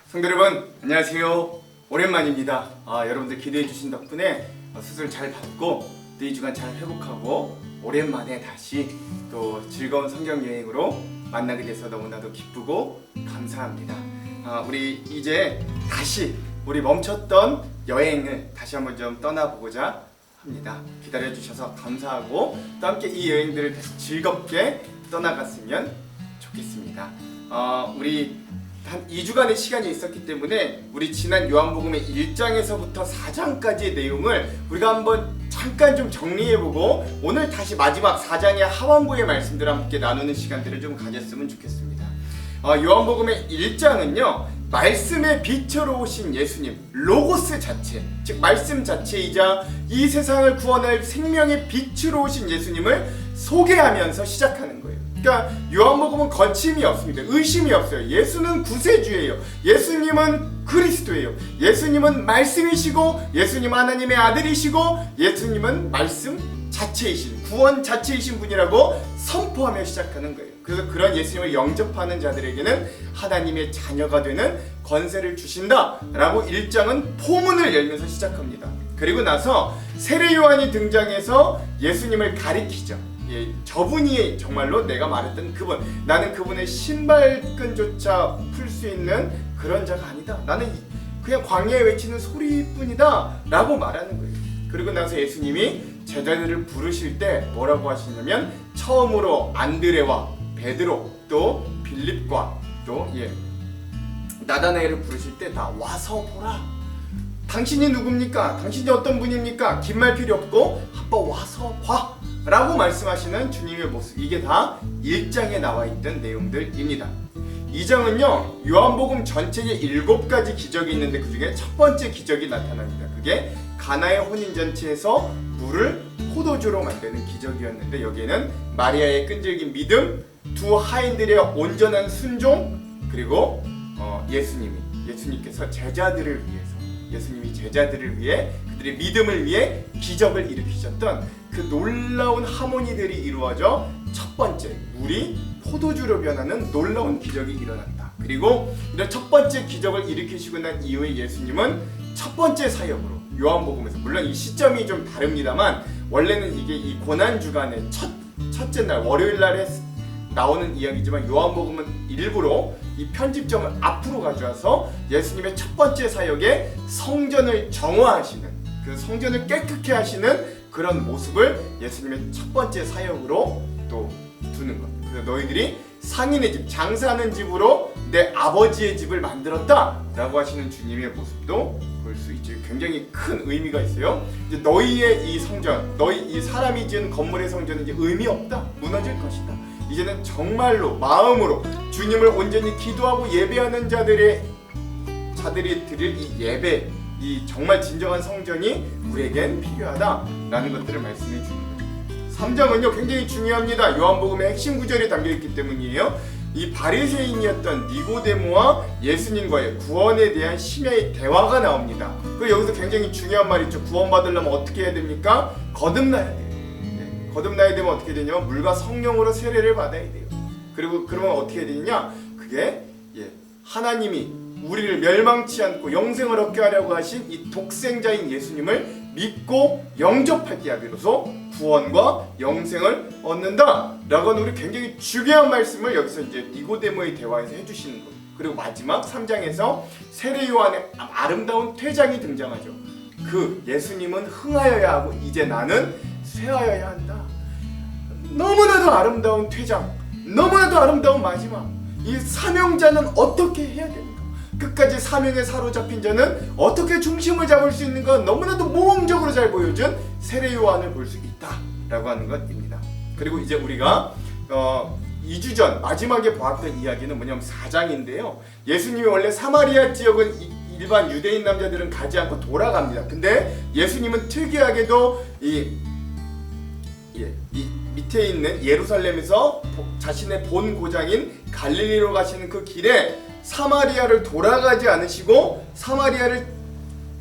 성도 여러분 안녕하세요. 오랜만입니다. 여러분들 기대해 주신 덕분에 수술 잘 받고 또 2주간 잘 회복하고 오랜만에 다시 또 즐거운 성경 여행으로 만나게 돼서 너무나도 기쁘고 감사합니다. 우리 이제 다시 우리 멈췄던 여행을 다시 한번 좀 떠나보고자 합니다. 기다려 주셔서 감사하고 또 함께 이 여행들을 다시 즐겁게 떠나갔으면 좋겠습니다. 우리 한 2주간의 시간이 있었기 때문에 우리 지난 요한복음의 1장에서부터 4장까지의 내용을 우리가 한번 잠깐 좀 정리해보고 오늘 다시 마지막 4장의 하반부의 말씀들을 함께 나누는 시간들을 좀 가졌으면 좋겠습니다. 요한복음의 1장은요 말씀의 빛으로 오신 예수님, 로고스 자체, 즉 말씀 자체이자 이 세상을 구원할 생명의 빛으로 오신 예수님을 소개하면서 시작하는 거예요. 그러니까 요한복음은 거침이 없습니다. 의심이 없어요. 예수는 구세주예요. 예수님은 그리스도예요. 예수님은 말씀이시고 예수님은 하나님의 아들이시고 예수님은 말씀 자체이신, 구원 자체이신 분이라고 선포하며 시작하는 거예요. 그래서 그런 예수님을 영접하는 자들에게는 하나님의 자녀가 되는 권세를 주신다라고 1장은 포문을 열면서 시작합니다. 그리고 나서 세례 요한이 등장해서 예수님을 가리키죠. 저분이 정말로 내가 말했던 그분, 나는 그분의 신발끈조차 풀 수 있는 그런 자가 아니다. 나는 그냥 광야에 외치는 소리뿐이다 라고 말하는 거예요. 그리고 나서 예수님이 제자들을 부르실 때 뭐라고 하시냐면 처음으로 안드레와 베드로 또 빌립과 또 나다나엘을 부르실 때 다 와서 보라. 당신이 누굽니까? 당신이 어떤 분입니까? 긴 말 필요 없고 한번 와서 봐 라고 말씀하시는 주님의 모습, 이게 다 1장에 나와 있던 내용들입니다. 2장은요 요한복음 전체에 7가지 기적이 있는데 그 중에 첫 번째 기적이 나타납니다. 그게 가나의 혼인잔치에서 물을 포도주로 만드는 기적이었는데 여기에는 마리아의 끈질긴 믿음, 두 하인들의 온전한 순종, 그리고 예수님께서 제자들을 위해서, 예수님이 제자들을 위해 그들의 믿음을 위해 기적을 일으키셨던 그 놀라운 하모니들이 이루어져 첫 번째 물이 포도주로 변하는 놀라운 기적이 일어났다. 그리고 이런 첫 번째 기적을 일으키시고 난 이후에 예수님은 첫 번째 사역으로 요한복음에서, 물론 이 시점이 좀 다릅니다만 원래는 이게 이 고난주간의 첫째 날 월요일 날에 나오는 이야기지만 요한복음은 일부러 이 편집점을 앞으로 가져와서 예수님의 첫 번째 사역에 성전을 정화하시는, 그 성전을 깨끗게 하시는 그런 모습을 예수님의 첫 번째 사역으로 또 두는 것. 그래서 너희들이 상인의 집, 장사하는 집으로 내 아버지의 집을 만들었다 라고 하시는 주님의 모습도 볼 수 있죠. 굉장히 큰 의미가 있어요. 이제 너희의 이 성전, 너희 이 사람이 지은 건물의 성전은 이제 의미 없다, 무너질 것이다. 이제는 정말로 마음으로 주님을 온전히 기도하고 예배하는 자들이 드릴 이 예배, 이 정말 진정한 성전이 우리에겐 필요하다라는 것들을 말씀해 주는 거예요. 3장은요 굉장히 중요합니다. 요한복음의 핵심 구절이 담겨있기 때문이에요. 이 바리새인이었던 니고데모와 예수님과의 구원에 대한 심야의 대화가 나옵니다. 그리고 여기서 굉장히 중요한 말이 있죠. 구원받으려면 어떻게 해야 됩니까? 거듭나야 돼요. 거듭나야 되면 어떻게 되냐면 물과 성령으로 세례를 받아야 돼요. 그리고 그러면 어떻게 해야 되느냐? 그게 하나님이 우리를 멸망치 않고 영생을 얻게 하려고 하신 이 독생자인 예수님을 믿고 영접할 때야 비로소 구원과 영생을 얻는다라고 하는 우리 굉장히 중요한 말씀을 여기서 이제 니고데모의 대화에서 해주시는 거예요. 그리고 마지막 3장에서 세례 요한의 아름다운 퇴장이 등장하죠. 그 예수님은 흥하여야 하고 이제 나는 쇠하여야 한다. 너무나도 아름다운 퇴장, 너무나도 아름다운 마지막. 이 사명자는 어떻게 해야 됩니까? 끝까지 사명에 사로잡힌 자는 어떻게 중심을 잡을 수 있는가 너무나도 모험적으로 잘 보여준 세례 요한을 볼 수 있다라고 하는 것입니다. 그리고 이제 우리가 2주 전 마지막에 보았던 이야기는 뭐냐면 4장인데요. 예수님이 원래 사마리아 지역은 일반 유대인 남자들은 가지 않고 돌아갑니다. 근데 예수님은 특이하게도 이 밑에 있는 예루살렘에서 자신의 본 고장인 갈릴리로 가시는 그 길에 사마리아를 돌아가지 않으시고 사마리아를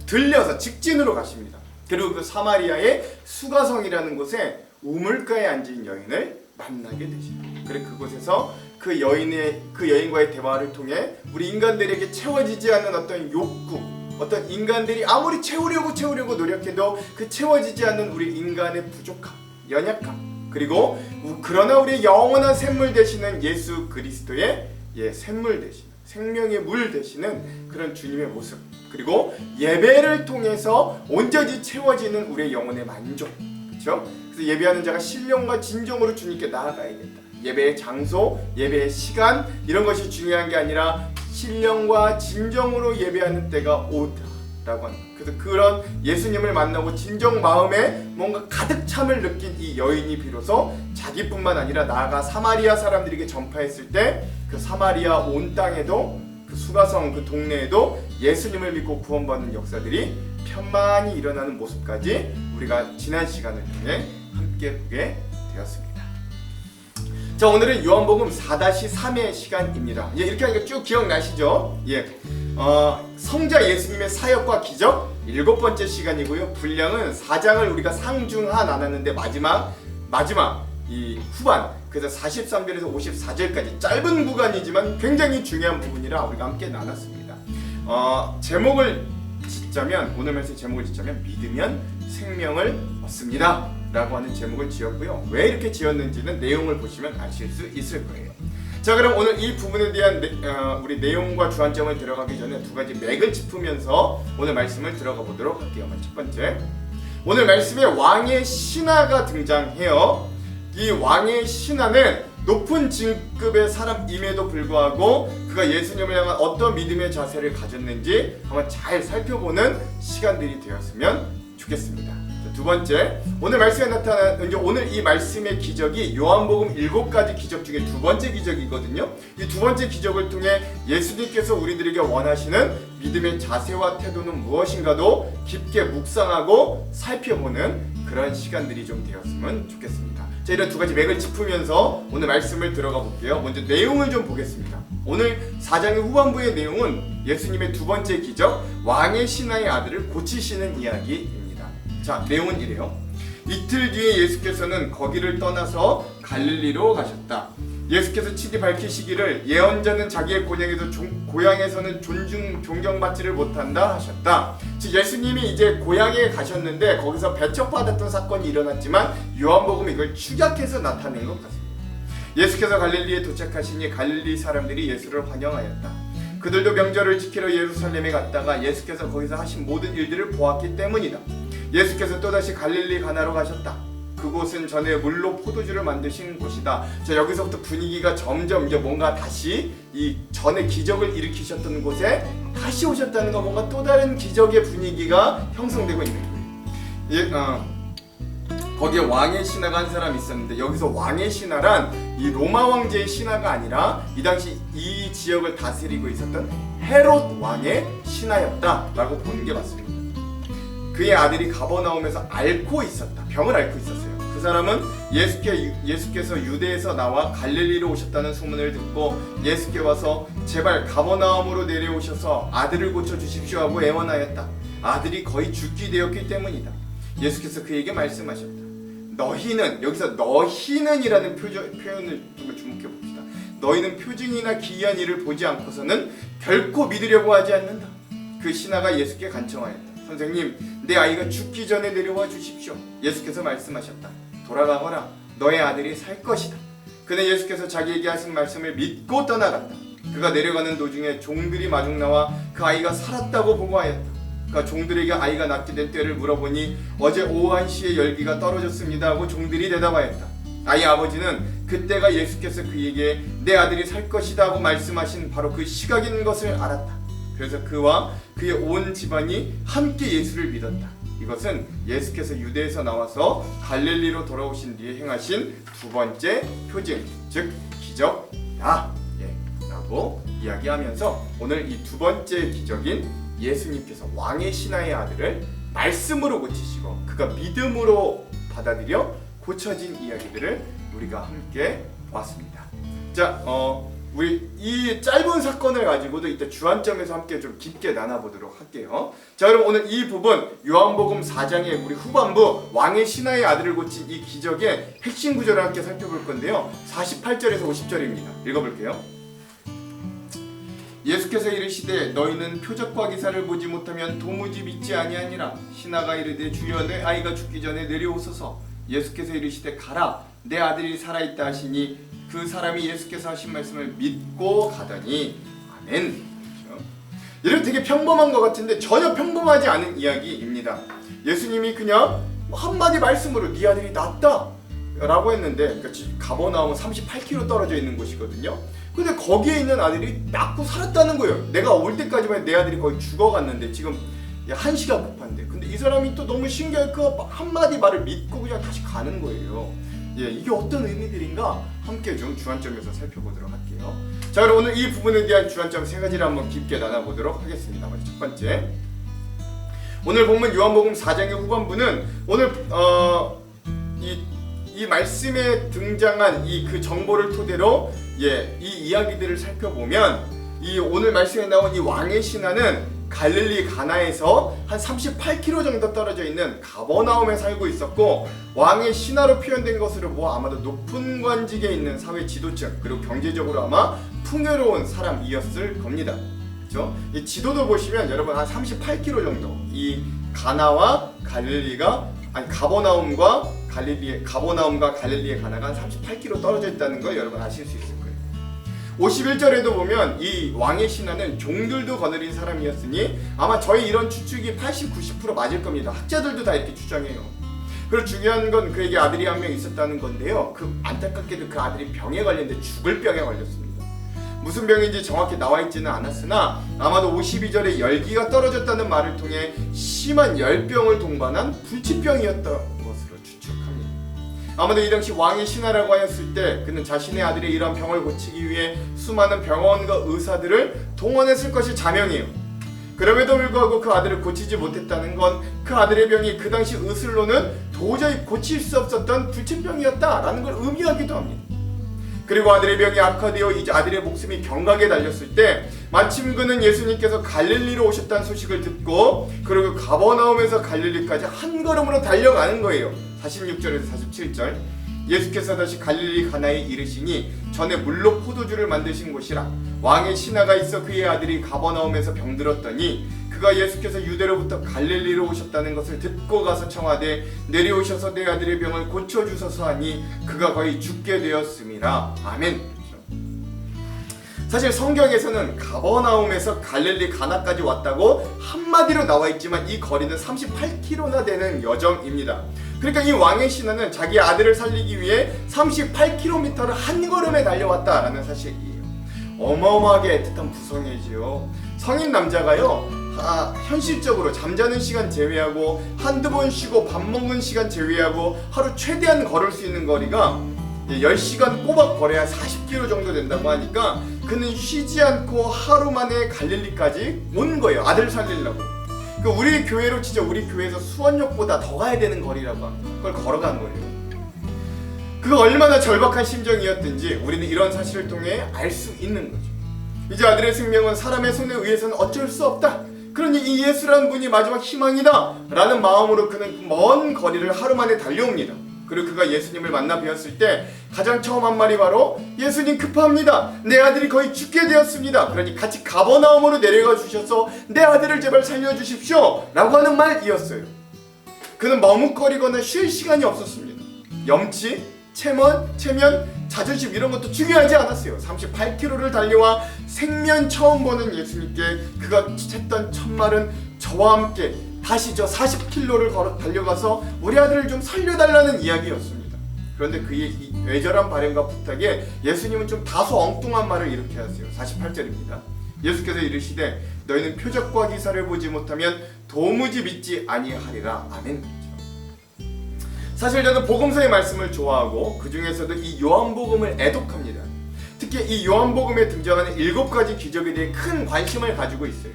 들려서 직진으로 가십니다. 그리고 그 사마리아의 수가성이라는 곳에 우물가에 앉은 여인을 만나게 되신다. 그래 그곳에서 그 여인과의 대화를 통해 우리 인간들에게 채워지지 않는 어떤 욕구, 어떤 인간들이 아무리 채우려고 노력해도 그 채워지지 않는 우리 인간의 부족함, 연약함, 그리고 그러나 우리의 영원한 샘물 되시는 예수 그리스도의 샘물 되시는 생명의 물 되시는 그런 주님의 모습, 그리고 예배를 통해서 온전히 채워지는 우리의 영혼의 만족, 그렇죠? 그래서 예배하는 자가 신령과 진정으로 주님께 나아가야 된다. 예배의 장소, 예배의 시간 이런 것이 중요한 게 아니라 신령과 진정으로 예배하는 때가 오다라고 합니다. 그래서 그런 예수님을 만나고 진정 마음에 뭔가 가득 참을 느낀 이 여인이 비로소 자기뿐만 아니라 나아가 사마리아 사람들에게 전파했을 때 그 사마리아 온 땅에도 그 수가성 그 동네에도 예수님을 믿고 구원받는 역사들이 편만히 일어나는 모습까지 우리가 지난 시간을 통해 함께 보게 되었습니다. 자, 오늘은 요한복음 4-3의 시간입니다. 이렇게 하니까 쭉 기억나시죠? 성자 예수님의 사역과 기적 7번째 시간이고요. 분량은 4장을 우리가 상중하 나눴는데 마지막 이 후반, 그래서 43절에서 54절까지 짧은 구간이지만 굉장히 중요한 부분이라 우리가 함께 나눴습니다. 오늘 말씀 제목을 짓자면 믿으면 생명을 얻습니다 라고 하는 제목을 지었고요. 왜 이렇게 지었는지는 내용을 보시면 아실 수 있을 거예요. 자, 그럼 오늘 이 부분에 대한 우리 내용과 주안점을 들어가기 전에 두 가지 맥을 짚으면서 오늘 말씀을 들어가 보도록 할게요. 첫 번째, 오늘 말씀에 왕의 신하가 등장해요. 이 왕의 신하는 높은 직급의 사람임에도 불구하고 그가 예수님을 향한 어떤 믿음의 자세를 가졌는지 한번 잘 살펴보는 시간들이 되었으면 좋겠습니다. 두 번째, 오늘 말씀에 나타난 오늘 이 말씀의 기적이 요한복음 7가지 기적 중에 두 번째 기적이거든요. 이 두 번째 기적을 통해 예수님께서 우리들에게 원하시는 믿음의 자세와 태도는 무엇인가도 깊게 묵상하고 살펴보는 그런 시간들이 좀 되었으면 좋겠습니다. 자, 이런 두 가지 맥을 짚으면서 오늘 말씀을 들어가 볼게요. 먼저 내용을 좀 보겠습니다. 오늘 4장의 후반부의 내용은 예수님의 두 번째 기적, 왕의 신하의 아들을 고치시는 이야기입니다. 자, 내용은 이래요. 이틀 뒤에 예수께서는 거기를 떠나서 갈릴리로 가셨다. 예수께서 친히 밝히시기를 예언자는 자기의 고향에서는 존경받지를 못한다 하셨다. 즉 예수님이 이제 고향에 가셨는데 거기서 배척받았던 사건이 일어났지만 요한복음이 이걸 축약해서 나타낸 것 같습니다. 예수께서 갈릴리에 도착하시니 갈릴리 사람들이 예수를 환영하였다. 그들도 명절을 지키러 예루살렘에 갔다가 예수께서 거기서 하신 모든 일들을 보았기 때문이다. 예수께서 또다시 갈릴리 가나로 가셨다. 그곳은 전에 물로 포도주를 만드신 곳이다. 자, 여기서부터 분위기가 점점 이제 뭔가 다시 이 전에 기적을 일으키셨던 곳에 다시 오셨다는 거, 뭔가 또 다른 기적의 분위기가 형성되고 있는 거예요. 거기에 왕의 신하가 한 사람이 있었는데 여기서 왕의 신하란 이 로마 왕제의 신하가 아니라 이 당시 이 지역을 다스리고 있었던 헤롯 왕의 신하였다라고 보는 게 맞습니다. 그의 아들이 가버나움에서 병을 앓고 있었어요. 그 사람은 예수께서 유대에서 나와 갈릴리로 오셨다는 소문을 듣고 예수께 와서 제발 가버나움으로 내려오셔서 아들을 고쳐주십시오 하고 애원하였다. 아들이 거의 죽기 되었기 때문이다. 예수께서 그에게 말씀하셨다. 너희는, 여기서 너희는이라는 표현을 좀 주목해 봅시다. 너희는 표징이나 기이한 일을 보지 않고서는 결코 믿으려고 하지 않는다. 그 신하가 예수께 간청하였다. 선생님, 내 아이가 죽기 전에 내려와 주십시오. 예수께서 말씀하셨다. 돌아가거라. 너의 아들이 살 것이다. 그는 예수께서 자기에게 하신 말씀을 믿고 떠나갔다. 그가 내려가는 도중에 종들이 마중 나와 그 아이가 살았다고 보고하였다. 그가 종들에게 아이가 낫게 된 때를 물어보니 어제 오후 1시에 열기가 떨어졌습니다 하고 종들이 대답하였다. 아이 아버지는 그때가 예수께서 그에게 내 아들이 살 것이다 하고 말씀하신 바로 그 시각인 것을 알았다. 그래서 그와 그의 온 집안이 함께 예수를 믿었다. 이것은 예수께서 유대에서 나와서 갈릴리로 돌아오신 뒤에 행하신 두 번째 표징, 즉 기적이다 라고 이야기하면서 오늘 이 두 번째 기적인 예수님께서 왕의 신하의 아들을 말씀으로 고치시고 그가 믿음으로 받아들여 고쳐진 이야기들을 우리가 함께 보았습니다. 자, 우리 이 짧은 사건을 가지고도 이따 주안점에서 함께 좀 깊게 나눠보도록 할게요. 자, 그럼 오늘 이 부분 요한복음 4장의 우리 후반부 왕의 신하의 아들을 고친 이 기적의 핵심 구절을 함께 살펴볼 건데요. 48절에서 50절입니다. 읽어볼게요. 예수께서 이르시되 너희는 표적과 기사를 보지 못하면 도무지 믿지 아니하니라. 신하가 이르되 주여 내 아이가 죽기 전에 내려오소서. 예수께서 이르시되 가라 내 아들이 살아있다 하시니 그 사람이 예수께서 하신 말씀을 믿고 가더니 아멘. 그렇죠? 이런 되게 평범한 것 같은데 전혀 평범하지 않은 이야기입니다. 예수님이 그냥 한마디 말씀으로 네 아들이 낫다 라고 했는데, 그러니까 가버나움 38km 떨어져 있는 곳이거든요. 근데 거기에 있는 아들이 낫고 살았다는 거예요. 내가 올 때까지만 내 아들이 거의 죽어갔는데 지금 1시간 급한데, 근데 이 사람이 또 너무 신기하게 그 한마디 말을 믿고 그냥 다시 가는 거예요. 예, 이게 어떤 의미들인가 함께 좀 주안점에서 살펴보도록 할게요. 자, 그럼 오늘 이 부분에 대한 주안점 3가지를 한번 깊게 나눠보도록 하겠습니다. 먼저 첫 번째, 오늘 본문 요한복음 4장의 후반부는 오늘 이 말씀에 등장한 이 그 정보를 토대로 이 이야기들을 살펴보면 이 오늘 말씀에 나온 이 왕의 신하는 갈릴리 가나에서 한 38km 정도 떨어져 있는 가버나움에 살고 있었고, 왕의 신하로 표현된 것으로 아마도 높은 관직에 있는 사회 지도층, 그리고 경제적으로 아마 풍요로운 사람이었을 겁니다. 그렇죠? 이 지도도 보시면 여러분 한 38km 정도, 이 가나와 갈릴리가 가버나움과 갈릴리의 가나가 한 38km 떨어져 있다는 걸 여러분 아실 수 있을 거예요. 51절에도 보면 이 왕의 신하는 종들도 거느린 사람이었으니 아마 저희 이런 추측이 80, 90% 맞을 겁니다. 학자들도 다 이렇게 추정해요. 그리고 중요한 건 그에게 아들이 한 명 있었다는 건데요. 안타깝게도 그 아들이 병에 걸렸는데 죽을 병에 걸렸습니다. 무슨 병인지 정확히 나와 있지는 않았으나 아마도 52절에 열기가 떨어졌다는 말을 통해 심한 열병을 동반한 불치병이었던 것으로 추측합니다. 아마도 이 당시 왕의 신하라고 하였을 때 그는 자신의 아들의 이러한 병을 고치기 위해 수많은 병원과 의사들을 동원했을 것이 자명이에요. 그럼에도 불구하고 그 아들을 고치지 못했다는 건 그 아들의 병이 그 당시 의술로는 도저히 고칠 수 없었던 불치병이었다라는 걸 의미하기도 합니다. 그리고 아들의 병이 악화되어 이제 아들의 목숨이 경각에 달렸을 때 마침 그는 예수님께서 갈릴리로 오셨다는 소식을 듣고 그리고 가버나움에서 갈릴리까지 한 걸음으로 달려가는 거예요. 46절에서 47절, 예수께서 다시 갈릴리 가나에 이르시니 전에 물로 포도주를 만드신 곳이라. 왕의 신하가 있어 그의 아들이 가버나움에서 병들었더니 그가 예수께서 유대로부터 갈릴리로 오셨다는 것을 듣고 가서 청하되 내려오셔서 내 아들의 병을 고쳐주소서 하니 그가 거의 죽게 되었음이라. 아멘. 사실 성경에서는 가버나움에서 갈릴리 가나까지 왔다고 한마디로 나와 있지만 이 거리는 38km나 되는 여정입니다. 그러니까 이 왕의 신하는 자기 아들을 살리기 위해 38km를 한 걸음에 달려왔다라는 사실이에요. 어마어마하게 애틋한 구성이지요. 성인 남자가요, 현실적으로 잠자는 시간 제외하고 한두 번 쉬고 밥 먹는 시간 제외하고 하루 최대한 걸을 수 있는 거리가 10시간 꼬박 걸어야 40km 정도 된다고 하니까 그는 쉬지 않고 하루 만에 갈릴리까지 온 거예요. 아들 살리려고. 우리 교회로 진짜 우리 교회에서 수원역보다 더 가야 되는 거리라고 합니다. 그걸 걸어간 거예요. 그가 얼마나 절박한 심정이었든지 우리는 이런 사실을 통해 알 수 있는 거죠. 이제 아들의 생명은 사람의 손에 의해서는 어쩔 수 없다. 그러니 이 예수라는 분이 마지막 희망이다 라는 마음으로 그는 먼 거리를 하루 만에 달려옵니다. 그리고 그가 예수님을 만나 뵈었을 때 가장 처음 한 말이 바로 예수님 급합니다. 내 아들이 거의 죽게 되었습니다. 그러니 같이 가버나움으로 내려가 주셔서 내 아들을 제발 살려주십시오 라고 하는 말이었어요. 그는 머뭇거리거나 쉴 시간이 없었습니다. 염치, 체면, 자존심 이런 것도 중요하지 않았어요. 38km를 달려와 생면 처음 보는 예수님께 그가 했던 첫 말은 저와 함께 다시 저 40km를 달려가서 우리 아들을 좀 살려달라는 이야기였습니다. 그런데 그의 이 애절한 바람과 부탁에 예수님은 좀 다소 엉뚱한 말을 이렇게 하세요. 48절입니다. 예수께서 이르시되 너희는 표적과 기사를 보지 못하면 도무지 믿지 아니하리라. 아멘. 사실 저는 복음서의 말씀을 좋아하고 그 중에서도 이 요한복음을 애독합니다. 특히 이 요한복음에 등장하는 7가지 기적에 대해 큰 관심을 가지고 있어요.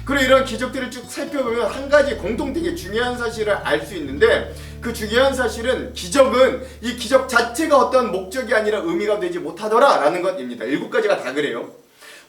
그리고 이런 기적들을 쭉 살펴보면 한 가지 공통되게 중요한 사실을 알 수 있는데, 그 중요한 사실은 기적은 이 기적 자체가 어떤 목적이 아니라 의미가 되지 못하더라 라는 것입니다. 7가지가 다 그래요.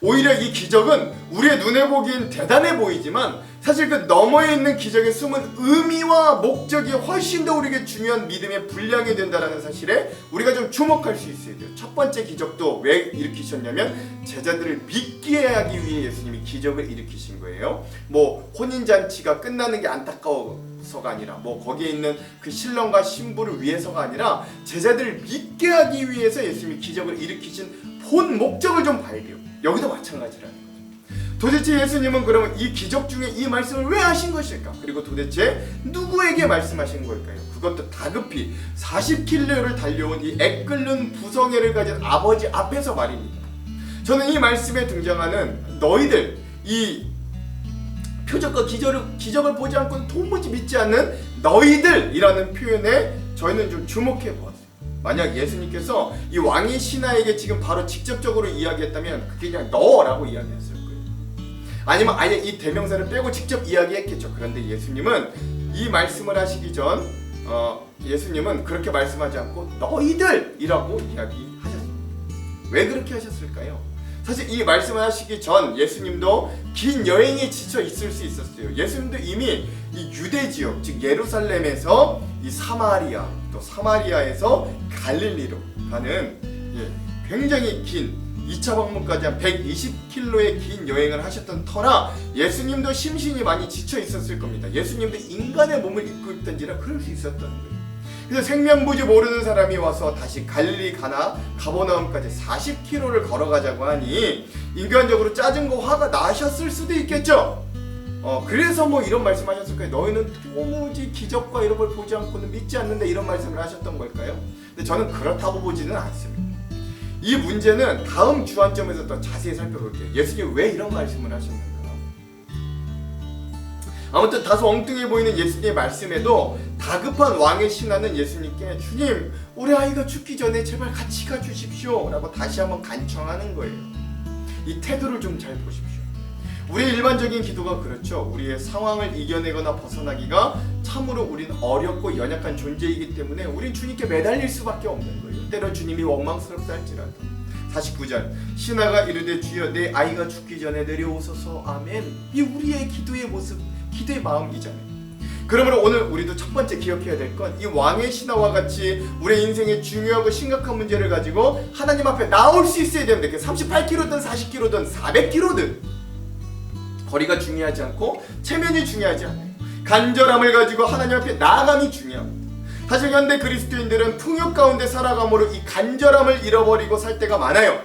오히려 이 기적은 우리의 눈에 보기엔 대단해 보이지만 사실 그 너머에 있는 기적의 숨은 의미와 목적이 훨씬 더 우리에게 중요한 믿음의 분량이 된다는 사실에 우리가 좀 주목할 수 있어야 돼요. 첫 번째 기적도 왜 일으키셨냐면 제자들을 믿게 하기 위해 예수님이 기적을 일으키신 거예요. 뭐 혼인잔치가 끝나는 게 안타까워서가 아니라, 뭐 거기에 있는 그 신랑과 신부를 위해서가 아니라 제자들을 믿게 하기 위해서 예수님이 기적을 일으키신 본 목적을 좀 봐야 돼요. 여기도 마찬가지라는 거죠. 도대체 예수님은 그러면 이 기적 중에 이 말씀을 왜 하신 것일까? 그리고 도대체 누구에게 말씀하신 걸까요? 그것도 다급히 40킬로를 달려온 이 애끓는 부성애를 가진 아버지 앞에서 말입니다. 저는 이 말씀에 등장하는 너희들, 이 표적과 기적을 보지 않고는 도무지 믿지 않는 너희들이라는 표현에 저희는 좀 주목해 보았어요. 만약 예수님께서 이 왕의 신하에게 지금 바로 직접적으로 이야기했다면 그게 그냥 너라고 이야기했을 거예요. 아니면 아예 이 대명사를 빼고 직접 이야기했겠죠. 그런데 예수님은 이 말씀을 하시기 전 예수님은 그렇게 말씀하지 않고 너희들이라고 이야기하셨습니다. 왜 그렇게 하셨을까요? 사실 이 말씀을 하시기 전 예수님도 긴 여행에 지쳐 있을 수 있었어요. 예수님도 이미 이 유대 지역, 즉 예루살렘에서 이 사마리아, 또 사마리아에서 갈릴리로 가는 굉장히 긴 2차 방문까지 한 120km의 긴 여행을 하셨던 터라 예수님도 심신이 많이 지쳐 있었을 겁니다. 예수님도 인간의 몸을 입고 있던지라 그럴 수 있었던 거예요. 그래서 생명부지 모르는 사람이 와서 다시 갈릴리 가나 가버나움까지 40km를 걸어가자고 하니 인간적으로 짜증과 화가 나셨을 수도 있겠죠. 그래서 뭐 이런 말씀하셨을 거예요. 너희는 도무지 기적과 이런 걸 보지 않고는 믿지 않는다, 이런 말씀을 하셨던 걸까요? 근데 저는 그렇다고 보지는 않습니다. 이 문제는 다음 주안점에서 더 자세히 살펴볼게요. 예수님이 왜 이런 말씀을 하셨는가. 아무튼 다소 엉뚱해 보이는 예수님의 말씀에도 다급한 왕의 신하는 예수님께 주님, 우리 아이가 죽기 전에 제발 같이 가주십시오 라고 다시 한번 간청하는 거예요. 이 태도를 좀 잘 보십시오. 우리의 일반적인 기도가 그렇죠. 우리의 상황을 이겨내거나 벗어나기가 참으로 우리는 어렵고 연약한 존재이기 때문에 우린 주님께 매달릴 수밖에 없는 거예요. 때로 주님이 원망스럽다 할지라도. 49절 신하가 이르되 주여 내 아이가 죽기 전에 내려오소서 아멘. 이 우리의 기도의 모습, 기도의 마음이잖아요. 그러므로 오늘 우리도 첫 번째 기억해야 될 건 이 왕의 신하와 같이 우리의 인생의 중요하고 심각한 문제를 가지고 하나님 앞에 나올 수 있어야 됩니다. 38km든 40km든 400km든 거리가 중요하지 않고 체면이 중요하지 않아요. 간절함을 가지고 하나님 앞에 나아감이 중요합니다. 사실 현대 그리스도인들은 풍요 가운데 살아감으로 이 간절함을 잃어버리고 살 때가 많아요.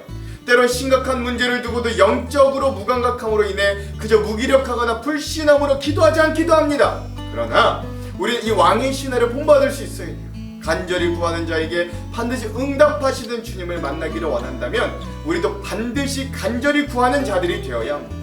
때론 심각한 문제를 두고도 영적으로 무감각함으로 인해 그저 무기력하거나 불신함으로 기도하지 않기도 합니다. 그러나 우리는 이 왕의 신하를 본받을 수 있어야 돼요. 간절히 구하는 자에게 반드시 응답하시는 주님을 만나기를 원한다면 우리도 반드시 간절히 구하는 자들이 되어야 합니다.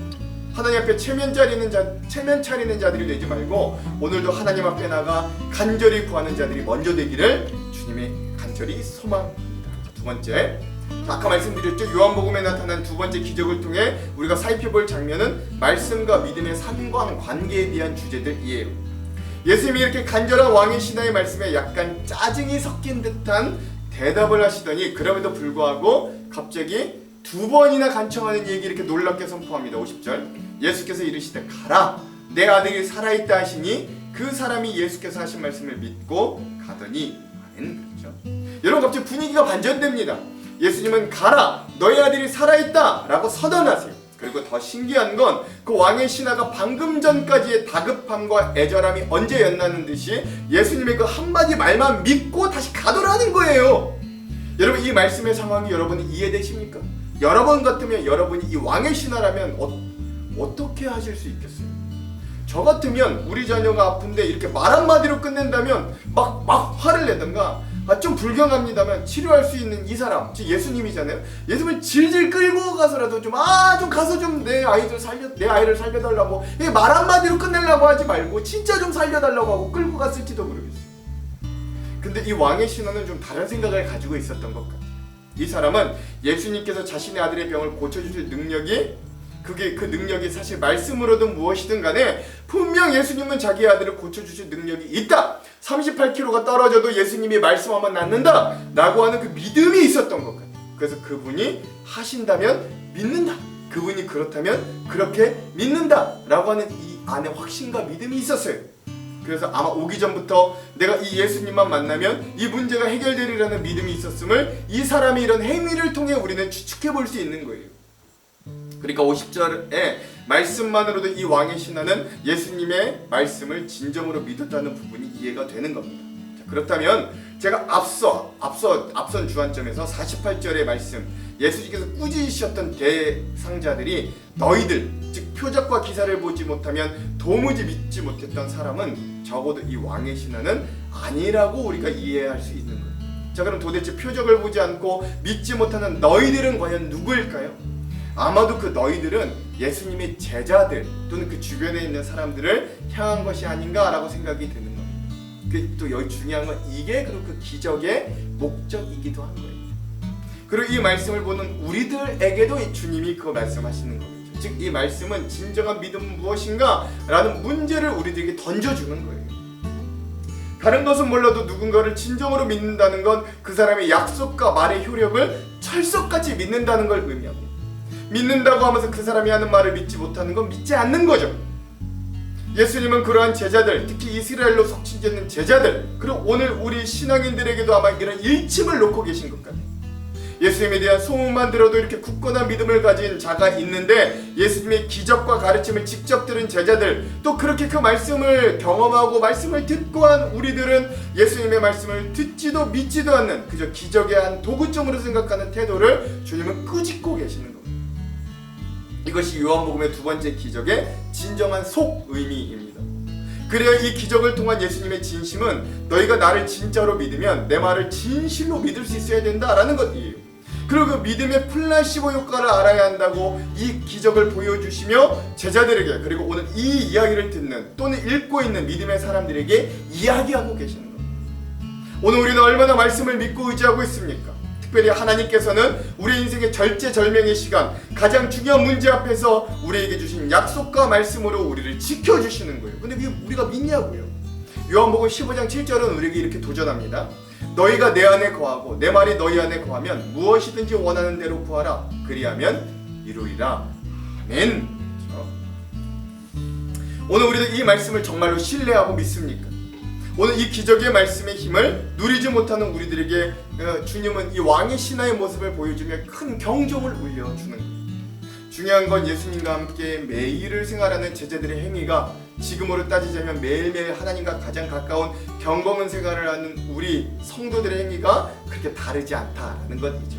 하나님 앞에 체면 차리는 자들이 되지 말고 오늘도 하나님 앞에 나가 간절히 구하는 자들이 먼저 되기를 주님의 간절히 소망합니다. 두 번째, 아까 말씀드렸죠. 요한복음에 나타난 두 번째 기적을 통해 우리가 살펴볼 장면은 말씀과 믿음의 상관관계에 대한 주제들이에요. 예수님이 이렇게 간절한 왕의 신하의 말씀에 약간 짜증이 섞인 듯한 대답을 하시더니 그럼에도 불구하고 갑자기 두 번이나 간청하는 얘기 이렇게 놀랍게 선포합니다. 50절 예수께서 이르시되 가라 내 아들이 살아있다 하시니 그 사람이 예수께서 하신 말씀을 믿고 가더니 아멘. 그렇죠? 여러분 갑자기 분위기가 반전됩니다. 예수님은 가라 너희 아들이 살아있다 라고 선언하세요. 그리고 더 신기한 건 그 왕의 신하가 방금 전까지의 다급함과 애절함이 언제 였나는 듯이 예수님의 그 한마디 말만 믿고 다시 가더라는 거예요. 여러분 이 말씀의 상황이 여러분이 이해되십니까? 여러분 같으면 여러분이 이 왕의 신하라면 어떻게 하실 수 있겠어요? 저 같으면 우리 자녀가 아픈데 이렇게 말 한마디로 끝낸다면 막 화를 내던가 좀 불경합니다만 치료할 수 있는 이 사람, 즉 예수님이잖아요. 예수님을 질질 끌고 가서라도 좀 가서 좀 내 아이를 살려달라고 말 한마디로 끝내려고 하지 말고 진짜 좀 살려달라고 하고 끌고 갔을지도 모르겠어요. 근데 이 왕의 신하는 좀 다른 생각을 가지고 있었던 것 같아요. 이 사람은 예수님께서 자신의 아들의 병을 고쳐주실 능력이 그게 그 능력이 사실 말씀으로든 무엇이든 간에 분명 예수님은 자기 아들을 고쳐주실 능력이 있다. 38kg가 떨어져도 예수님이 말씀하면 낫는다 라고 하는 그 믿음이 있었던 것 같아요. 그래서 그분이 하신다면 믿는다, 그분이 그렇다면 그렇게 믿는다 라고 하는 이 안에 확신과 믿음이 있었어요. 그래서 아마 오기 전부터 내가 이 예수님만 만나면 이 문제가 해결되리라는 믿음이 있었음을 이 사람의 이런 행위를 통해 우리는 추측해 볼 수 있는 거예요. 그러니까 50절에 말씀만으로도 이 왕의 신하는 예수님의 말씀을 진정으로 믿었다는 부분이 이해가 되는 겁니다. 자, 그렇다면 제가 앞선 주안점에서 48절의 말씀, 예수님께서 꾸짖으셨던 대상자들이 너희들, 즉 표적과 기사를 보지 못하면 도무지 믿지 못했던 사람은 적어도 이 왕의 신하는 아니라고 우리가 이해할 수 있는 거예요. 자, 그럼 도대체 표적을 보지 않고 믿지 못하는 너희들은 과연 누구일까요? 아마도 그 너희들은 예수님의 제자들 또는 그 주변에 있는 사람들을 향한 것이 아닌가라고 생각이 드는 겁니다. 또 여기 중요한 건 이게 그 기적의 목적이기도 한 거예요. 그리고 이 말씀을 보는 우리들에게도 주님이 그 말씀하시는 거죠. 즉 이 말씀은 진정한 믿음은 무엇인가? 라는 문제를 우리들에게 던져주는 거예요. 다른 것은 몰라도 누군가를 진정으로 믿는다는 건 그 사람의 약속과 말의 효력을 철석같이 믿는다는 걸 의미합니다. 믿는다고 하면서 그 사람이 하는 말을 믿지 못하는 건 믿지 않는 거죠. 예수님은 그러한 제자들, 특히 이스라엘로 속칭되는 제자들, 그리고 오늘 우리 신앙인들에게도 아마 이런 일침을 놓고 계신 것 같아요. 예수님에 대한 소문만 들어도 이렇게 굳건한 믿음을 가진 자가 있는데 예수님의 기적과 가르침을 직접 들은 제자들, 또 그렇게 그 말씀을 경험하고 말씀을 듣고 한 우리들은 예수님의 말씀을 듣지도 믿지도 않는 그저 기적의 한 도구점으로 생각하는 태도를 주님은 꾸짖고 계시는 겁니다. 이것이 요한복음의 두 번째 기적의 진정한 속 의미입니다. 그래야 이 기적을 통한 예수님의 진심은 너희가 나를 진짜로 믿으면 내 말을 진실로 믿을 수 있어야 된다라는 것이에요. 그리고 그 믿음의 플라시보 효과를 알아야 한다고 이 기적을 보여주시며 제자들에게, 그리고 오늘 이 이야기를 듣는 또는 읽고 있는 믿음의 사람들에게 이야기하고 계시는 겁니다. 오늘 우리는 얼마나 말씀을 믿고 의지하고 있습니까? 특별히 하나님께서는 우리 인생의 절제절명의 시간, 가장 중요한 문제 앞에서 우리에게 주신 약속과 말씀으로 우리를 지켜주시는 거예요. 근데 우리가 믿냐고요? 요한복음 15장 7절은 우리에게 이렇게 도전합니다. 너희가 내 안에 거하고 내 말이 너희 안에 거하면 무엇이든지 원하는 대로 구하라. 그리하면 이루리라. 아멘. 그렇죠? 오늘 우리도 이 말씀을 정말로 신뢰하고 믿습니까? 오늘 이 기적의 말씀의 힘을 누리지 못하는 우리들에게 주님은 이 왕의 신하의 모습을 보여주며 큰 경종을 울려주는 거예요. 중요한 건 예수님과 함께 매일을 생활하는 제자들의 행위가 지금으로 따지자면 매일매일 하나님과 가장 가까운 경건한 생활을 하는 우리 성도들의 행위가 그렇게 다르지 않다라는 것이죠.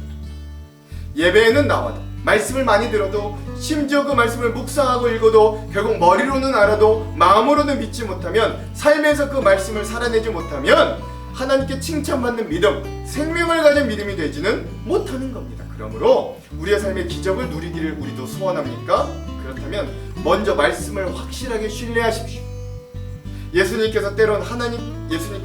예배에는 나와도, 말씀을 많이 들어도, 심지어 그 말씀을 묵상하고 읽어도 결국 머리로는 알아도 마음으로는 믿지 못하면, 삶에서 그 말씀을 살아내지 못하면 하나님께 칭찬받는 믿음, 생명을 가진 믿음이 되지는 못하는 겁니다. 그러므로 우리의 삶의 기적을 누리기를 우리도 소원합니까? 그렇다면 먼저 말씀을 확실하게 신뢰하십시오. 예수님께서는 때로 하나님께서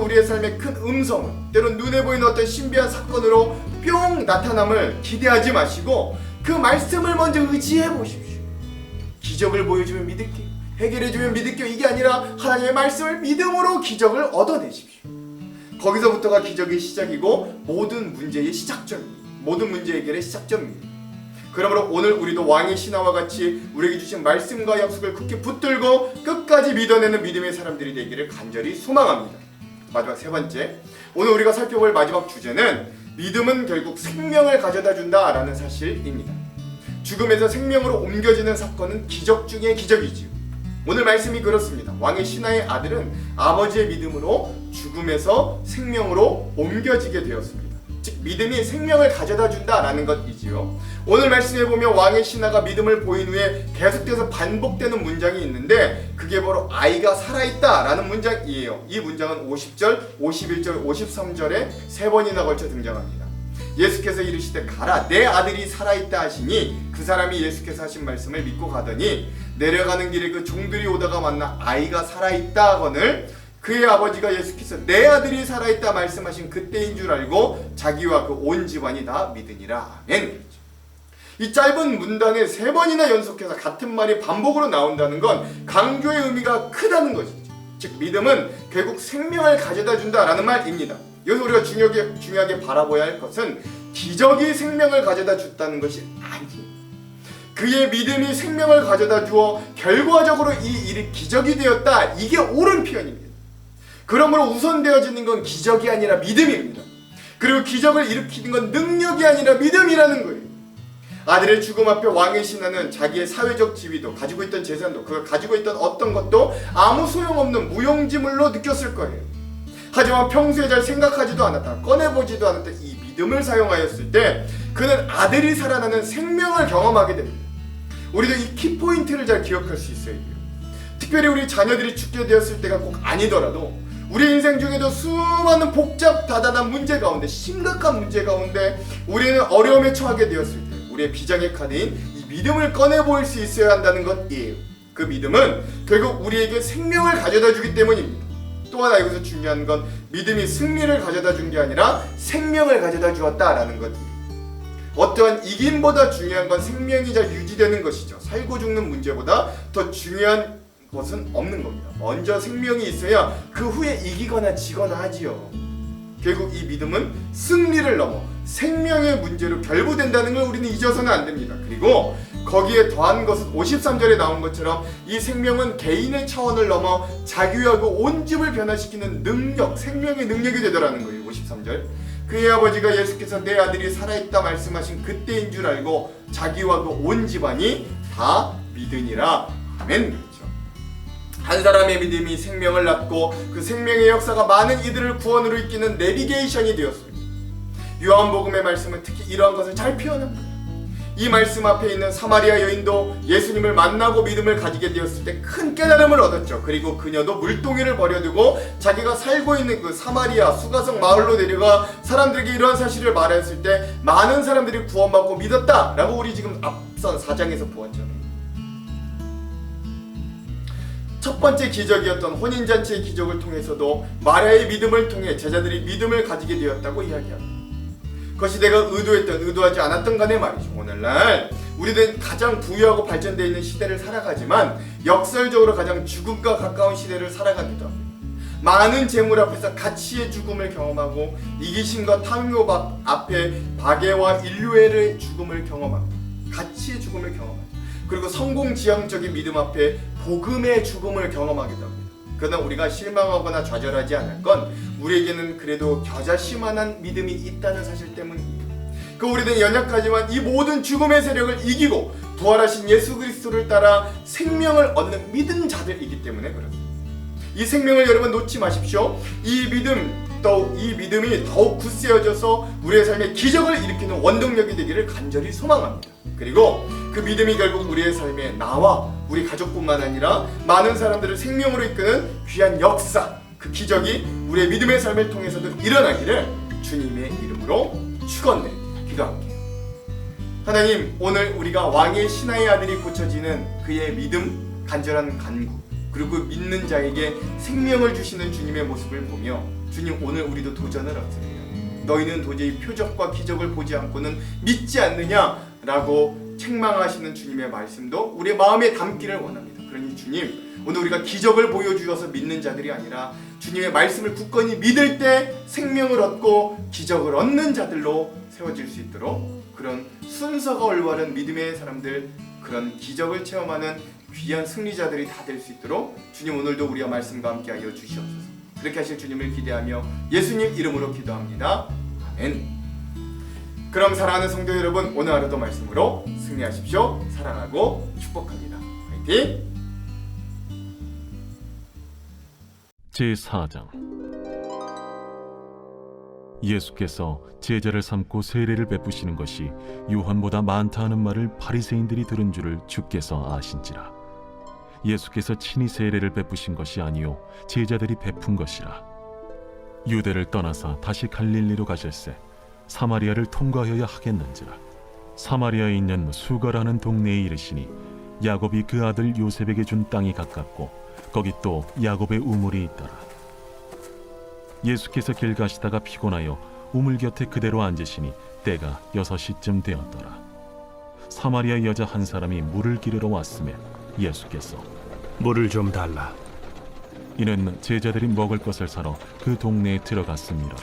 우리의 삶의 큰 음성을, 때론 눈에 보이는 어떤 신비한 사건으로 뿅 나타남을 기대하지 마시고 그 말씀을 먼저 의지해 보십시오. 기적을 보여주면 믿을게요, 해결해주면 믿을게요, 이게 아니라 하나님의 말씀을 믿음으로 기적을 얻어내십시오. 거기서부터가 기적의 시작이고 모든 문제의 시작점입니다. 모든 문제 해결의 시작점입니다. 그러므로 오늘 우리도 왕의 신하와 같이 우리에게 주신 말씀과 약속을 굳게 붙들고 끝까지 믿어내는 믿음의 사람들이 되기를 간절히 소망합니다. 마지막 세 번째, 오늘 우리가 살펴볼 마지막 주제는 믿음은 결국 생명을 가져다 준다라는 사실입니다. 죽음에서 생명으로 옮겨지는 사건은 기적 중의 기적이지요. 오늘 말씀이 그렇습니다. 왕의 신하의 아들은 아버지의 믿음으로 죽음에서 생명으로 옮겨지게 되었습니다. 즉 믿음이 생명을 가져다 준다라는 것이지요. 오늘 말씀에 보면 왕의 신하가 믿음을 보인 후에 계속해서 반복되는 문장이 있는데 그게 바로 아이가 살아있다라는 문장이에요. 이 문장은 50절, 51절, 53절에 세 번이나 걸쳐 등장합니다. 예수께서 이르시되 가라, 내 아들이 살아있다 하시니 그 사람이 예수께서 하신 말씀을 믿고 가더니 내려가는 길에 그 종들이 오다가 만나 아이가 살아있다 하거늘 그의 아버지가 예수께서 내 아들이 살아있다 말씀하신 그때인 줄 알고 자기와 그 온 집안이 다 믿으니라. 아멘. 이 짧은 문단에 3번이나 연속해서 같은 말이 반복으로 나온다는 건 강조의 의미가 크다는 것이죠. 즉 믿음은 결국 생명을 가져다 준다라는 말입니다. 여기서 우리가 중요하게 바라봐야 할 것은 기적이 생명을 가져다 줬다는 것이 아니에요. 그의 믿음이 생명을 가져다 주어 결과적으로 이 일이 기적이 되었다. 이게 옳은 표현입니다. 그러므로 우선되어지는 건 기적이 아니라 믿음입니다. 그리고 기적을 일으키는 건 능력이 아니라 믿음이라는 거예요. 아들의 죽음 앞에 왕의 신하는 자기의 사회적 지위도 가지고 있던 재산도 그가 가지고 있던 어떤 것도 아무 소용없는 무용지물로 느꼈을 거예요. 하지만 평소에 잘 생각하지도 않았다, 꺼내보지도 않았던 이 믿음을 사용하였을 때 그는 아들이 살아나는 생명을 경험하게 됩니다. 우리도 이 키포인트를 잘 기억할 수 있어야 돼요. 특별히 우리 자녀들이 죽게 되었을 때가 꼭 아니더라도 우리 인생 중에도 수많은 복잡다단한 문제 가운데, 심각한 문제 가운데 우리는 어려움에 처하게 되었을 때 우리의 비장의 카드인 이 믿음을 꺼내보일 수 있어야 한다는 것이에요. 그 믿음은 결국 우리에게 생명을 가져다 주기 때문입니다. 또 하나 여기서 중요한 건 믿음이 승리를 가져다 준 게 아니라 생명을 가져다 주었다라는 것입니다. 어떠한 이김보다 중요한 건 생명이 잘 유지되는 것이죠. 살고 죽는 문제보다 더 중요한 것은 없는 겁니다. 먼저 생명이 있어야 그 후에 이기거나 지거나 하지요. 결국 이 믿음은 승리를 넘어 생명의 문제로 결부된다는 걸 우리는 잊어서는 안 됩니다. 그리고 거기에 더한 것은 53절에 나온 것처럼 이 생명은 개인의 차원을 넘어 자기하고 온 집을 변화시키는 능력, 생명의 능력이 되더라는 거예요. 53절. 그의 아버지가 예수께서 내 아들이 살아있다 말씀하신 그때인 줄 알고 자기와 그 온 집안이 다 믿으니라. 아멘. 그렇죠. 한 사람의 믿음이 생명을 낳고 그 생명의 역사가 많은 이들을 구원으로 이끄는 내비게이션이 되었습니다. 요한복음의 말씀은 특히 이러한 것을 잘 표현합니다. 이 말씀 앞에 있는 사마리아 여인도 예수님을 만나고 믿음을 가지게 되었을 때 큰 깨달음을 얻었죠. 그리고 그녀도 물동이를 버려두고 자기가 살고 있는 그 사마리아 수가성 마을로 내려가 사람들에게 이러한 사실을 말했을 때 많은 사람들이 구원받고 믿었다라고 우리 지금 앞선 4장에서 보았잖아요. 첫 번째 기적이었던 혼인잔치의 기적을 통해서도 마리아의 믿음을 통해 제자들이 믿음을 가지게 되었다고 이야기합니다. 그것이 내가 의도하지 않았던 간에 말이죠. 오늘날 우리는 가장 부유하고 발전되어 있는 시대를 살아가지만 역설적으로 가장 죽음과 가까운 시대를 살아가기도 합니다. 많은 재물 앞에서 가치의 죽음을 경험하고 이기심과 탐욕 앞에 박애와 인류애의 죽음을 경험합니다. 가치의 죽음을 경험하죠. 그리고 성공지향적인 믿음 앞에 복음의 죽음을 경험하기도 합니다. 그러나 우리가 실망하거나 좌절하지 않을 건 우리에게는 그래도 겨자씨만한 믿음이 있다는 사실 때문입니다. 그 우리는 연약하지만 이 모든 죽음의 세력을 이기고 부활하신 예수 그리스도를 따라 생명을 얻는 믿은 자들이기 때문에 그렇습니다. 이 생명을 여러분 놓지 마십시오. 이 믿음이 더욱 굳세어져서 우리의 삶에 기적을 일으키는 원동력이 되기를 간절히 소망합니다. 그리고 그 믿음이 결국 우리의 삶에 나와 우리 가족뿐만 아니라 많은 사람들을 생명으로 이끄는 귀한 역사, 그 기적이 우리의 믿음의 삶을 통해서도 일어나기를 주님의 이름으로 축원드립니다. 기도할게요. 하나님, 오늘 우리가 왕의 신하의 아들이 고쳐지는 그의 믿음, 간절한 간구, 그리고 믿는 자에게 생명을 주시는 주님의 모습을 보며 주님, 오늘 우리도 도전을 얻습니다. 너희는 도저히 표적과 기적을 보지 않고는 믿지 않느냐라고 책망하시는 주님의 말씀도 우리의 마음에 담기를 원합니다. 그러니 주님, 오늘 우리가 기적을 보여주셔서 믿는 자들이 아니라 주님의 말씀을 굳건히 믿을 때 생명을 얻고 기적을 얻는 자들로 세워질 수 있도록 그런 순서가 올바른 믿음의 사람들, 그런 기적을 체험하는 귀한 승리자들이 다 될 수 있도록 주님, 오늘도 우리와 말씀과 함께하여 주시옵소서. 그렇게 하실 주님을 기대하며 예수님 이름으로 기도합니다. 아멘. 그럼 사랑하는 성도 여러분, 오늘 하루도 말씀으로 승리하십시오. 사랑하고 축복합니다. 화이팅! 제4장. 예수께서 제자를 삼고 세례를 베푸시는 것이 요한보다 많다 하는 말을 바리새인들이 들은 줄을 주께서 아신지라. 예수께서 친히 세례를 베푸신 것이 아니요 제자들이 베푼 것이라. 유대를 떠나사 다시 갈릴리로 가실새 사마리아를 통과하여야 하겠는지라. 사마리아에 있는 수가라는 동네에 이르시니 야곱이 그 아들 요셉에게 준 땅이 가깝고 거기 또 야곱의 우물이 있더라. 예수께서 길 가시다가 피곤하여 우물 곁에 그대로 앉으시니 때가 6시쯤 되었더라. 사마리아 여자 한 사람이 물을 기르러 왔음에 예수께서 물을 좀 달라. 이는 제자들이 먹을 것을 사러 그 동네에 들어갔음이라.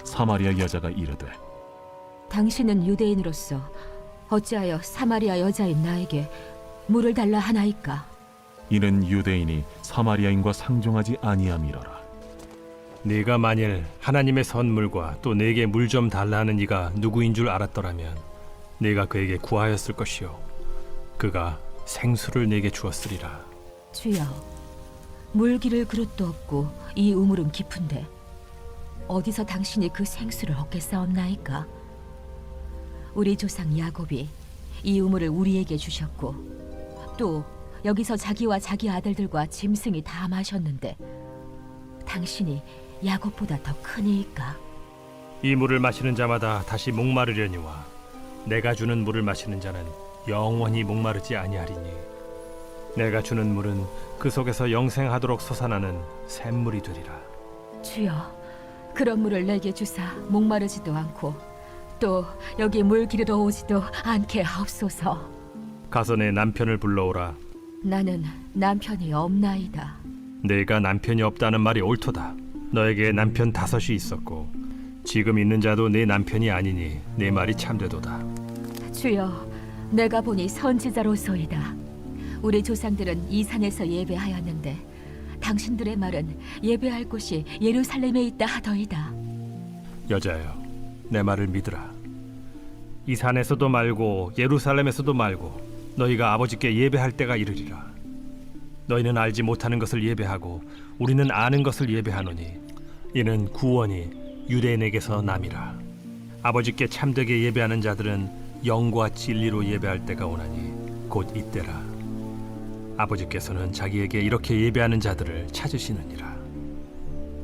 사마리아 여자가 이르되 당신은 유대인으로서 어찌하여 사마리아 여자인 나에게 물을 달라 하나이까? 이는 유대인이 사마리아인과 상종하지 아니함이로라. 네가 만일 하나님의 선물과 또 내게 물 좀 달라는 이가 누구인 줄 알았더라면 네가 그에게 구하였을 것이요 그가 생수를 내게 주었으리라. 주여, 물 기를 그릇도 없고 이 우물은 깊은데 어디서 당신이 그 생수를 얻겠사옵나이까? 우리 조상 야곱이 이 우물을 우리에게 주셨고 또 여기서 자기와 자기 아들들과 짐승이 다 마셨는데 당신이 야곱보다 더 크니이까? 이 물을 마시는 자마다 다시 목마르려니와 내가 주는 물을 마시는 자는 영원히 목마르지 아니하리니 내가 주는 물은 그 속에서 영생하도록 솟아나는 샘물이 되리라. 주여, 그런 물을 내게 주사 목마르지도 않고 또 여기 물 기르러 오지도 않게 하옵소서. 가서 내 남편을 불러오라. 나는 남편이 없나이다. 내가 남편이 없다는 말이 옳도다. 너에게 남편 5이 있었고 지금 있는 자도 내 남편이 아니니 내 말이 참되도다. 주여, 내가 보니 선지자로소이다. 우리 조상들은 이 산에서 예배하였는데 당신들의 말은 예배할 곳이 예루살렘에 있다 하더이다. 여자여, 내 말을 믿으라. 이 산에서도 말고 예루살렘에서도 말고 너희가 아버지께 예배할 때가 이르리라. 너희는 알지 못하는 것을 예배하고 우리는 아는 것을 예배하노니 이는 구원이 유대인에게서 남이라. 아버지께 참되게 예배하는 자들은 영과 진리로 예배할 때가 오나니 곧 이때라. 아버지께서는 자기에게 이렇게 예배하는 자들을 찾으시느니라.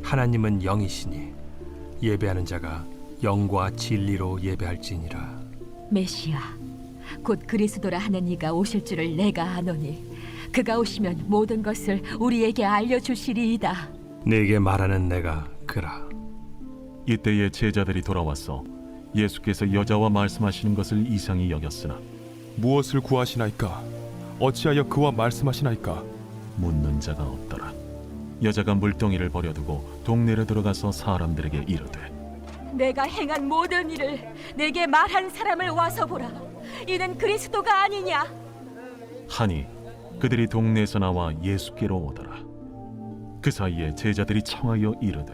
하나님은 영이시니 예배하는 자가 영과 진리로 예배할지니라. 메시아, 곧 그리스도라 하는 이가 오실 줄을 내가 아노니 그가 오시면 모든 것을 우리에게 알려주시리이다. 네게 말하는 내가 그라. 이때에 제자들이 돌아와서 예수께서 여자와 말씀하시는 것을 이상히 여겼으나 무엇을 구하시나이까? 어찌하여 그와 말씀하시나이까? 묻는 자가 없더라. 여자가 물동이를 버려두고 동네로 들어가서 사람들에게 이르되 내가 행한 모든 일을 내게 말한 사람을 와서 보라. 이는 그리스도가 아니냐? 하니 그들이 동네에서 나와 예수께로 오더라. 그 사이에 제자들이 청하여 이르되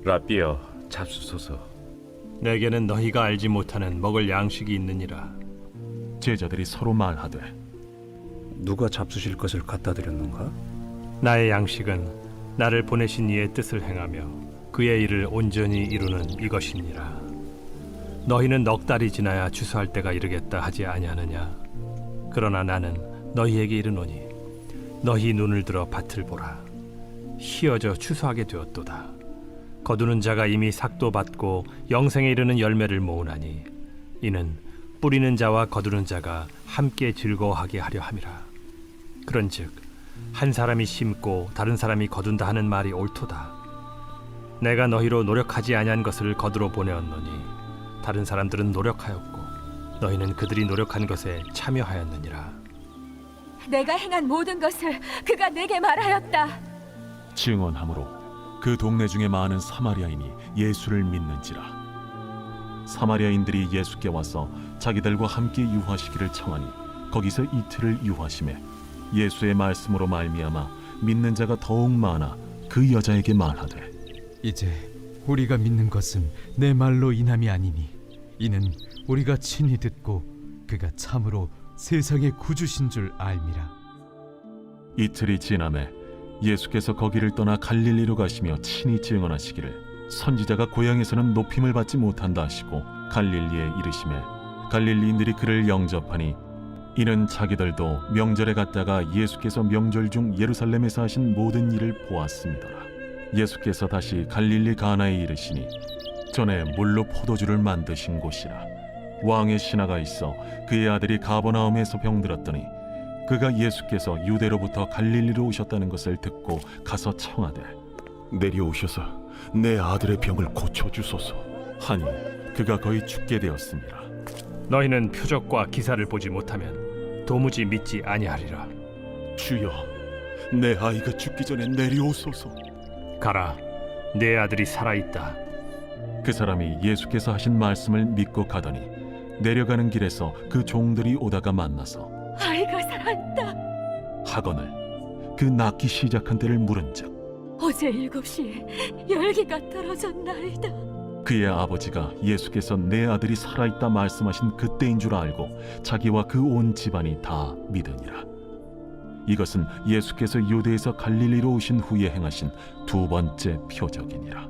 라비여, 잡수소서. 내게는 너희가 알지 못하는 먹을 양식이 있느니라. 제자들이 서로 말하되 누가 잡수실 것을 갖다 드렸는가? 나의 양식은 나를 보내신 이의 뜻을 행하며 그의 일을 온전히 이루는 이것이니라. 너희는 넉 달이 지나야 추수할 때가 이르겠다 하지 아니하느냐? 그러나 나는 너희에게 이르노니 너희 눈을 들어 밭을 보라. 희어져 추수하게 되었도다. 거두는 자가 이미 삭도 받고 영생에 이르는 열매를 모으나니 이는 뿌리는 자와 거두는 자가 함께 즐거워하게 하려 함이라. 그런즉 한 사람이 심고 다른 사람이 거둔다 하는 말이 옳도다. 내가 너희로 노력하지 아니한 것을 거두러 보내었노니 다른 사람들은 노력하였고 너희는 그들이 노력한 것에 참여하였느니라. 내가 행한 모든 것을 그가 내게 말하였다. 증언하므로 그 동네 중에 많은 사마리아인이 예수를 믿는지라. 사마리아인들이 예수께 와서 자기들과 함께 유하시기를 청하니 거기서 이틀을 유하심에 예수의 말씀으로 말미암아 믿는 자가 더욱 많아 그 여자에게 말하되 이제 우리가 믿는 것은 내 말로 인함이 아니니 이는 우리가 친히 듣고 그가 참으로 세상의 구주신 줄 알미라. 이틀이 지남에 예수께서 거기를 떠나 갈릴리로 가시며 친히 증언하시기를 선지자가 고향에서는 높임을 받지 못한다 하시고 갈릴리에 이르시매 갈릴리인들이 그를 영접하니 이는 자기들도 명절에 갔다가 예수께서 명절 중 예루살렘에서 하신 모든 일을 보았습니다라. 예수께서 다시 갈릴리 가나에 이르시니 전에 물로 포도주를 만드신 곳이라. 왕의 신하가 있어 그의 아들이 가버나움에서 병들었더니 그가 예수께서 유대로부터 갈릴리로 오셨다는 것을 듣고 가서 청하되 내려오셔서 내 아들의 병을 고쳐주소서. 하니 그가 거의 죽게 되었습니다. 너희는 표적과 기사를 보지 못하면 도무지 믿지 아니하리라. 주여, 내 아이가 죽기 전에 내려오소서. 가라, 내 아들이 살아있다. 그 사람이 예수께서 하신 말씀을 믿고 가더니 내려가는 길에서 그 종들이 오다가 만나서 아이가 살아있다. 하거늘 그 낳기 시작한 때를 물은즉 어제 7시에 열기가 떨어졌나이다. 그의 아버지가 예수께서 내 아들이 살아있다 말씀하신 그때인 줄 알고 자기와 그 온 집안이 다 믿으니라. 이것은 예수께서 유대에서 갈릴리로 오신 후에 행하신 두 번째 표적이니라.